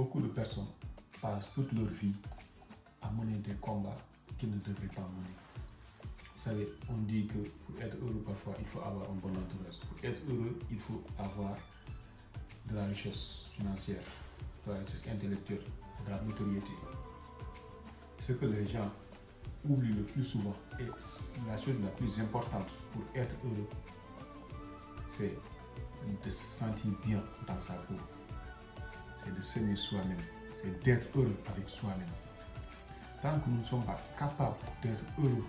beaucoup de personnes passent toute leur vie à mener des combats qu'ils ne devraient pas mener. Vous savez, on dit que pour être heureux, parfois, il faut avoir un bon entourage. Pour être heureux, il faut avoir de la richesse financière, de la richesse intellectuelle, de la notoriété. Ce que les gens oublient le plus souvent et la chose la plus importante pour être heureux, c'est de se sentir bien dans sa peau. C'est de s'aimer soi-même, c'est d'être heureux avec soi-même. Tant que nous ne sommes pas capables d'être heureux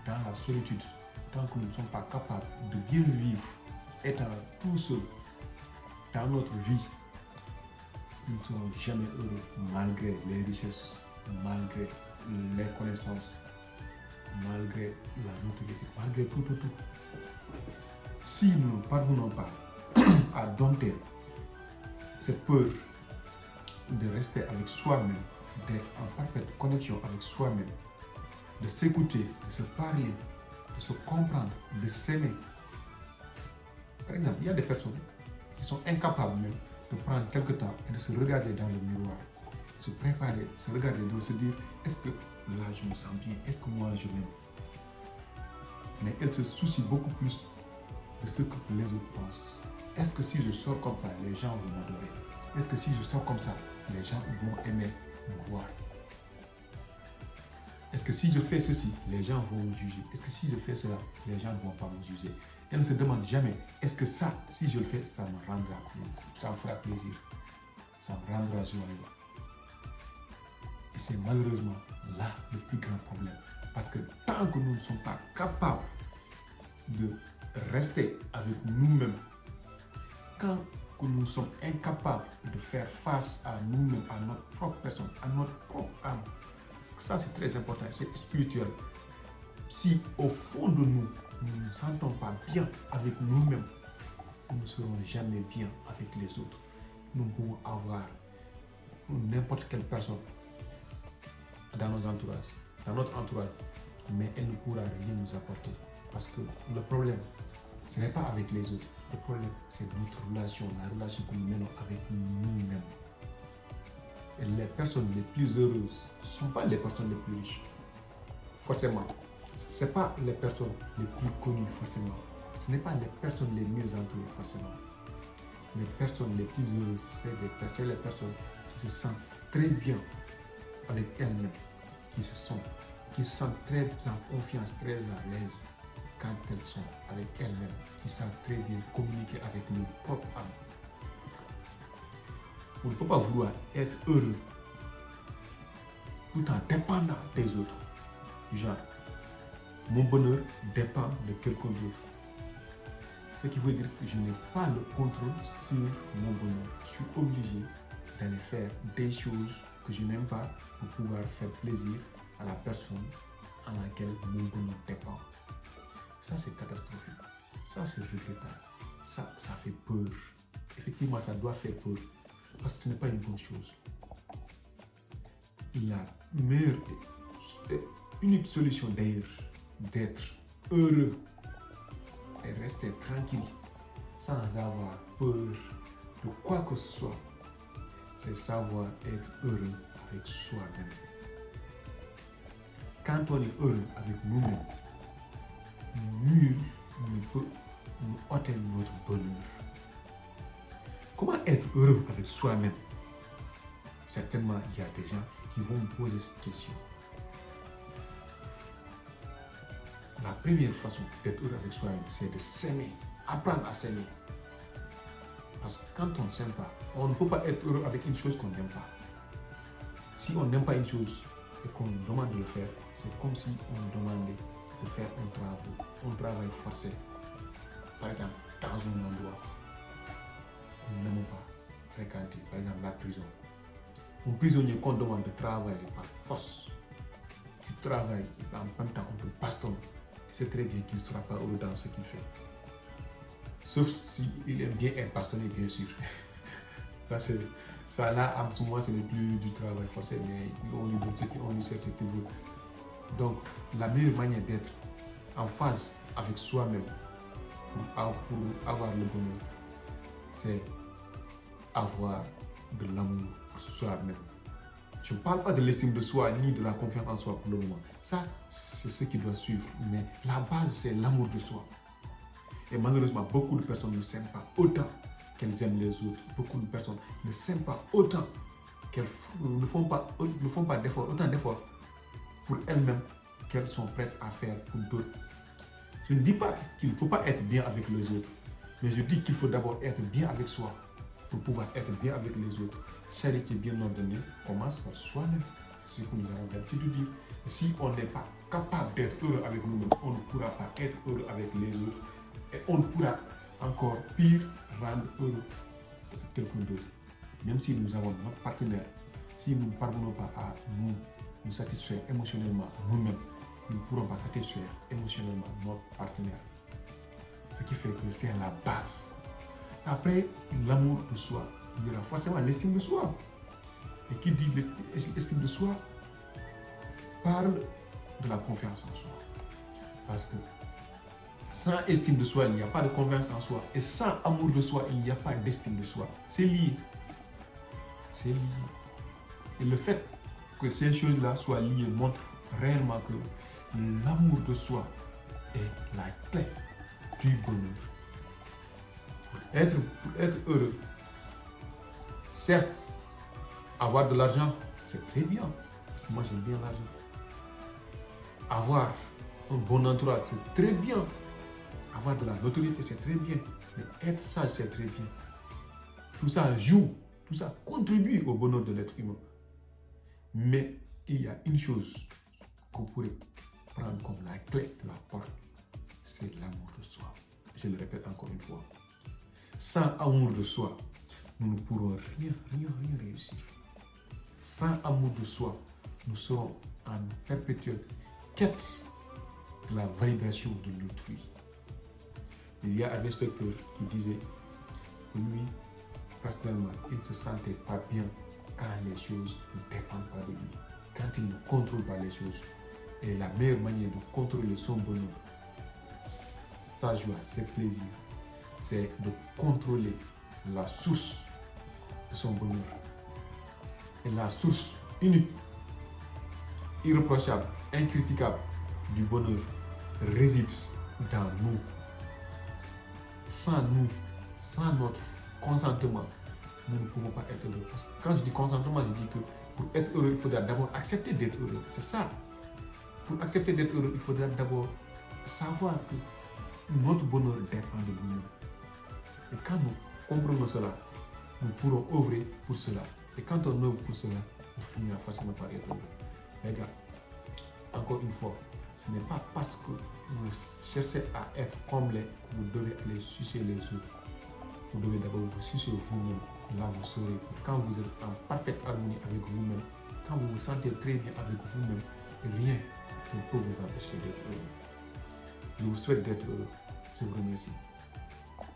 dans la solitude, tant que nous ne sommes pas capables de bien vivre étant tout seul dans notre vie, nous ne serons jamais heureux malgré les richesses, malgré les connaissances, malgré la notoriété, malgré tout. Si nous ne parvenons pas à dompter cette peur de rester avec soi-même, d'être en parfaite connexion avec soi-même, de s'écouter, de se parler, de se comprendre, de s'aimer. Par exemple, il y a des personnes qui sont incapables même de prendre quelque temps et de se regarder dans le miroir, se préparer, se regarder, de se dire, est-ce que là je me sens bien, est-ce que moi je m'aime? Mais elles se soucient beaucoup plus de ce que les autres pensent. Est-ce que si je sors comme ça, les gens vont m'adorer? Est-ce que si je sors comme ça, les gens vont aimer me voir? Est-ce que si je fais ceci, les gens vont me juger? Est-ce que si je fais cela, les gens ne vont pas me juger? Elle ne se demande jamais, est-ce que ça, si je le fais, ça me rendra plaisir, ça me fera plaisir, ça me rendra joyeux? Et c'est malheureusement là le plus grand problème. Parce que tant que nous ne sommes pas capables de rester avec nous-mêmes, quand nous sommes incapables de faire face à nous-mêmes, à notre propre personne, à notre propre âme, ça c'est très important, c'est spirituel. Si au fond de nous, nous ne nous sentons pas bien avec nous-mêmes, nous ne serons jamais bien avec les autres. Nous pouvons avoir n'importe quelle personne dans notre entourage, mais elle ne pourra rien nous apporter. Parce que le problème, ce n'est pas avec les autres. Le problème, c'est notre relation, la relation que nous menons avec nous-mêmes. Et les personnes les plus heureuses ne sont pas les personnes les plus riches, forcément. Ce n'est pas les personnes les plus connues, forcément. Ce n'est pas les personnes les mieux entourées, forcément. Les personnes les plus heureuses, c'est les personnes qui se sentent très bien avec elles-mêmes, qui se sentent très en confiance, très à l'aise quand elles sont avec elles-mêmes, qui savent très bien communiquer avec leur propre âme. On ne peut pas vouloir être heureux tout en dépendant des autres. Genre, mon bonheur dépend de quelqu'un d'autre. Ce qui veut dire que je n'ai pas le contrôle sur mon bonheur. Je suis obligé d'aller faire des choses que je n'aime pas pour pouvoir faire plaisir à la personne à laquelle mon bonheur dépend. Ça, c'est catastrophique. Ça, c'est regrettable. Ça fait peur. Effectivement, ça doit faire peur. Parce que ce n'est pas une bonne chose. La meilleure et unique solution d'ailleurs d'être heureux et rester tranquille sans avoir peur de quoi que ce soit, c'est savoir être heureux avec soi-même. Quand on est heureux avec nous-mêmes, nul ne peut nous ôter notre bonheur. Comment être heureux avec soi-même? Certainement, il y a des gens qui vont me poser cette question. La première façon d'être heureux avec soi-même, c'est de s'aimer, apprendre à s'aimer. Parce que quand on ne s'aime pas, on ne peut pas être heureux avec une chose qu'on n'aime pas. Si on n'aime pas une chose et qu'on nous demande de le faire, c'est comme si on nous demandait de faire un travail forcé. Par exemple, dans un endroit où nous n'aimons pas fréquenter, par exemple la prison. Un prisonnier qu'on demande de travailler par force, qui travaille et en même temps on le bastonne, c'est très bien qu'il ne sera pas heureux dans ce qu'il fait. Sauf s'il aime bien être bastonné, bien sûr. Ça là, en ce moment, ce n'est plus du travail forcé, mais on lui sert ce qu'il veut. Donc, la meilleure manière d'être en phase avec soi-même pour avoir le bonheur, c'est avoir de l'amour pour soi-même. Je ne parle pas de l'estime de soi ni de la confiance en soi pour le moment. Ça, c'est ce qui doit suivre. Mais la base, c'est l'amour de soi. Et malheureusement, beaucoup de personnes ne s'aiment pas autant qu'elles aiment les autres. Beaucoup de personnes ne s'aiment pas autant qu'elles ne font pas d'efforts, autant d'efforts pour elles-mêmes qu'elles sont prêtes à faire pour d'autres. Je ne dis pas qu'il ne faut pas être bien avec les autres, mais je dis qu'il faut d'abord être bien avec soi pour pouvoir être bien avec les autres. Charité bien ordonnée commence par soi-même. C'est ce que nous avons l'habitude de dire. Si on n'est pas capable d'être heureux avec nous-mêmes, on ne pourra pas être heureux avec les autres. Et on ne pourra encore pire rendre heureux quelqu'un d'autre. Même si nous avons notre partenaire, si nous ne parvenons pas à nous satisfaire émotionnellement nous-mêmes, nous ne pourrons pas satisfaire émotionnellement notre partenaire. Ce qui fait que c'est la base. Après l'amour de soi, il y aura forcément l'estime de soi. Et qui dit l'estime de soi parle de la confiance en soi. Parce que sans estime de soi, il n'y a pas de confiance en soi. Et sans amour de soi, il n'y a pas d'estime de soi. C'est lié. C'est lié. Et le fait que ces choses-là soient liées montre réellement que l'amour de soi est la clé du bonheur. Pour être heureux, certes, avoir de l'argent, c'est très bien. Parce que moi, j'aime bien l'argent. Avoir un bon entourage, c'est très bien. Avoir de la notoriété, c'est très bien. Mais être sage, c'est très bien. Tout ça joue, tout ça contribue au bonheur de l'être humain. Mais il y a une chose qu'on pourrait prendre comme la clé de la porte, c'est l'amour de soi. Je le répète encore une fois. Sans amour de soi, nous ne pourrons rien réussir. Sans amour de soi, nous serons en perpétuelle quête de la validation de l'autrui. Il y a un inspecteur qui disait que lui, personnellement, il ne se sentait pas bien quand les choses ne dépendent pas de lui, quand il ne contrôle pas les choses. Et la meilleure manière de contrôler son bonheur, sa joie, ses plaisirs, c'est de contrôler la source de son bonheur. Et la source unique, irréprochable, incritiquable du bonheur réside dans nous. Sans nous, sans notre consentement, nous ne pouvons pas être heureux. Parce que quand je dis consentement, je dis que pour être heureux, il faudra d'abord accepter d'être heureux. C'est ça. Pour accepter d'être heureux, il faudra d'abord savoir que notre bonheur dépend de nous-mêmes. Et quand nous comprenons cela, nous pourrons œuvrer pour cela. Et quand on œuvre pour cela, on finira forcément par être heureux. Les gars, encore une fois, ce n'est pas parce que vous cherchez à être comblé que vous devez aller sucer les autres. Vous devez d'abord vous sucer vous-même. Là, vous saurez que quand vous êtes en parfaite harmonie avec vous-même, quand vous vous sentez très bien avec vous-même, rien ne peut vous empêcher d'être heureux. Je vous souhaite d'être heureux. Je vous remercie.